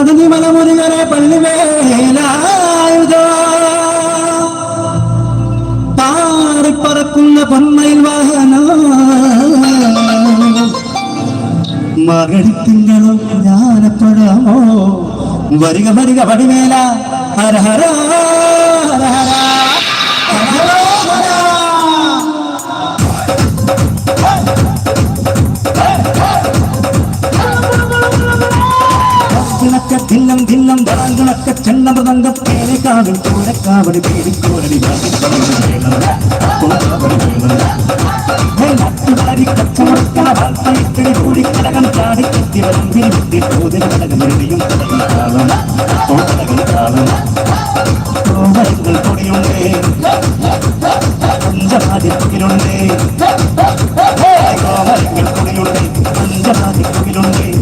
പതിനി മലമുരുകരെ പള്ളിവേലായുധ പാറിപ്പറക്കുന്ന പൊന്മയിൽ വാഹന മകളിത്തിങ്കളും ജ്ഞാനപ്പെടാമോ വരിക വരിക വടിവേല ഹര ഹര ഹര ഹര ധിന്നം ധിന്നം വളങ്ങുണക്ക ചെന്നമൃതങ്കം പേരക്കാവിൽ കൂരക്കാവടി പേരിക്കോരടി കച്ചമുടക്കണ വാർത്തയിട്ടിടി കൂടിക്കടകം ചാടിക്കെത്തി വരമ്പിൽ മുട്ടി തോതിൽ കടകമെഴുതിയും കടകിൽ കാവണ കടകിൽ കാവണ കോമരങ്ങൾ പൊടിയുണ്ടേ പഞ്ചമാതി പൊടിയുണ്ടേ കോമരങ്ങൾ പൊടിയുണ്ടേ പഞ്ചമാതി പൊടിയുണ്ടേ